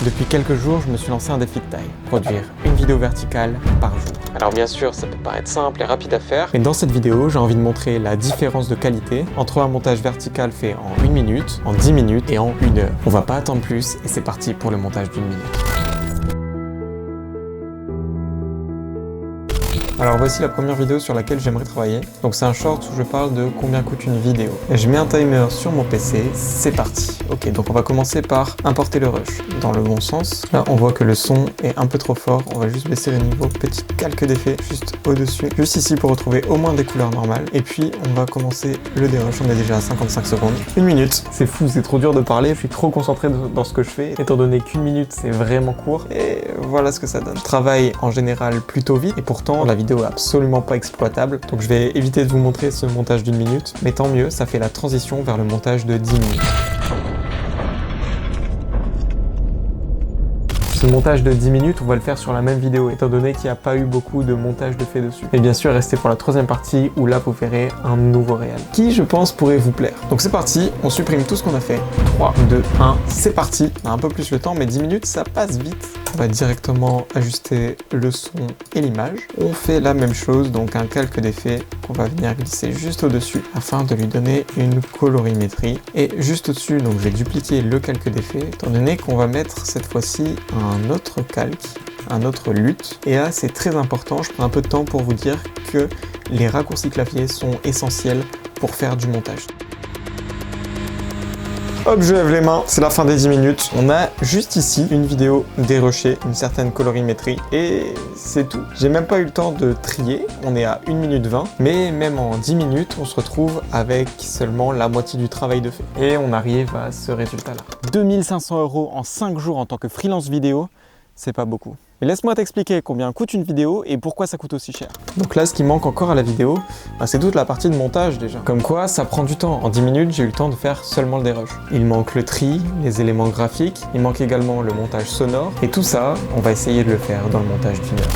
Depuis quelques jours, je me suis lancé un défi de taille, produire une vidéo verticale par jour. Alors bien sûr, ça peut paraître simple et rapide à faire, mais dans cette vidéo, j'ai envie de montrer la différence de qualité entre un montage vertical fait en 1 minute, en 10 minutes et en 1 heure. On va pas attendre plus et c'est parti pour le montage d'1 minute. Alors voici la première vidéo sur laquelle j'aimerais travailler. Donc c'est un short où je parle de combien coûte une vidéo. Et je mets un timer sur mon PC, c'est parti. Ok, donc on va commencer par importer le rush dans le bon sens. Là on voit que le son est un peu trop fort, on va juste baisser le niveau, petit calque d'effet juste au-dessus, juste ici pour retrouver au moins des couleurs normales. Et puis on va commencer le dérush, on est déjà à 55 secondes. 1 minute, c'est fou, c'est trop dur de parler, je suis trop concentré dans ce que je fais, étant donné qu'1 minute c'est vraiment court. Et voilà ce que ça donne. Je travaille en général plutôt vite et pourtant la vidéo est absolument pas exploitable, donc je vais éviter de vous montrer ce montage d'1 minute, mais tant mieux, ça fait la transition vers le montage de 10 minutes. Ce montage de 10 minutes, on va le faire sur la même vidéo, étant donné qu'il n'y a pas eu beaucoup de montage de fait dessus. Et bien sûr, restez pour la troisième partie, où là, vous verrez un nouveau réel, qui, je pense, pourrait vous plaire. Donc c'est parti, on supprime tout ce qu'on a fait. 3, 2, 1, c'est parti. On a un peu plus le temps, mais 10 minutes, ça passe vite. On va directement ajuster le son et l'image. On fait la même chose, donc un calque d'effet qu'on va venir glisser juste au-dessus, afin de lui donner une colorimétrie. Et juste au-dessus, donc je vais dupliquer le calque d'effet, étant donné qu'on va mettre cette fois-ci un autre calque, un autre lutte. Et là c'est très important, je prends un peu de temps pour vous dire que les raccourcis clavier sont essentiels pour faire du montage. Hop, je lève les mains, c'est la fin des 10 minutes. On a juste ici une vidéo dérushée, une certaine colorimétrie et c'est tout. J'ai même pas eu le temps de trier, on est à 1 minute 20, mais même en 10 minutes, on se retrouve avec seulement la moitié du travail de fait. Et on arrive à ce résultat-là. 2500 € en 5 jours en tant que freelance vidéo, c'est pas beaucoup. Mais laisse-moi t'expliquer combien coûte une vidéo et pourquoi ça coûte aussi cher. Donc là, ce qui manque encore à la vidéo, c'est toute la partie de montage déjà. Comme quoi, ça prend du temps. En 10 minutes, j'ai eu le temps de faire seulement le dérush. Il manque le tri, les éléments graphiques, il manque également le montage sonore. Et tout ça, on va essayer de le faire dans le montage d'1 heure.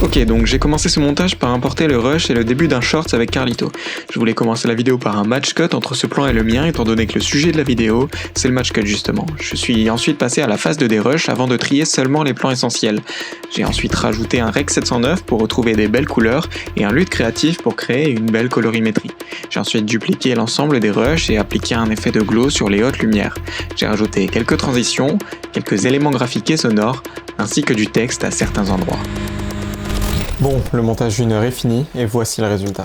Ok, donc j'ai commencé ce montage par importer le rush et le début d'un short avec Carlito. Je voulais commencer la vidéo par un match cut entre ce plan et le mien, étant donné que le sujet de la vidéo, c'est le match cut justement. Je suis ensuite passé à la phase de dérush avant de trier seulement les plans essentiels. J'ai ensuite rajouté un Rec 709 pour retrouver des belles couleurs et un LUT créatif pour créer une belle colorimétrie. J'ai ensuite dupliqué l'ensemble des rushs et appliqué un effet de glow sur les hautes lumières. J'ai rajouté quelques transitions, quelques éléments graphiques et sonores, ainsi que du texte à certains endroits. Bon, le montage d'1 heure est fini et voici le résultat.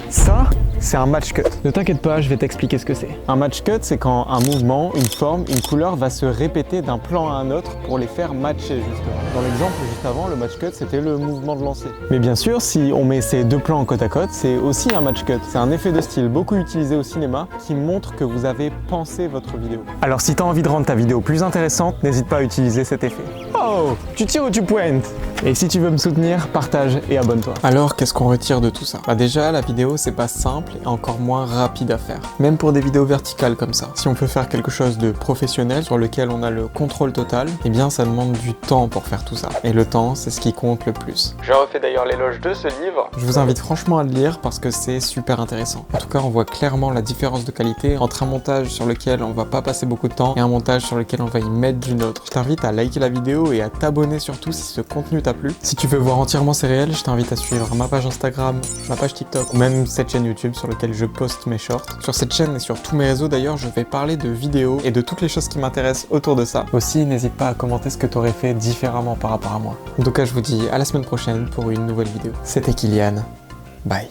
Ça, c'est un match cut. Ne t'inquiète pas, je vais t'expliquer ce que c'est. Un match cut, c'est quand un mouvement, une forme, une couleur va se répéter d'un plan à un autre pour les faire matcher justement. Dans l'exemple juste avant, le match cut, c'était le mouvement de lancer. Mais bien sûr, si on met ces deux plans côte à côte, c'est aussi un match cut. C'est un effet de style beaucoup utilisé au cinéma qui montre que vous avez pensé votre vidéo. Alors si tu as envie de rendre ta vidéo plus intéressante, n'hésite pas à utiliser cet effet. Oh, tu tires ou tu pointes? Et si tu veux me soutenir, partage et abonne-toi. Alors, qu'est-ce qu'on retire de tout ça? Déjà, la vidéo, c'est pas simple et encore moins rapide à faire. Même pour des vidéos verticales comme ça. Si on veut faire quelque chose de professionnel sur lequel on a le contrôle total, eh bien, ça demande du temps pour faire tout ça. Et le temps, c'est ce qui compte le plus. Je refais d'ailleurs l'éloge de ce livre. Je vous invite franchement à le lire parce que c'est super intéressant. En tout cas, on voit clairement la différence de qualité entre un montage sur lequel on va pas passer beaucoup de temps et un montage sur lequel on va y mettre du nôtre. Je t'invite à liker la vidéo et à t'abonner surtout si ce contenu t'a plu. Si tu veux voir entièrement ces réels, je t'invite à suivre ma page Instagram, ma page TikTok ou même cette chaîne YouTube sur laquelle je poste mes shorts. Sur cette chaîne et sur tous mes réseaux d'ailleurs, je vais parler de vidéos et de toutes les choses qui m'intéressent autour de ça. Aussi, n'hésite pas à commenter ce que tu aurais fait différemment par rapport à moi. En tout cas, je vous dis à la semaine prochaine pour une nouvelle vidéo. C'était Kylian. Bye.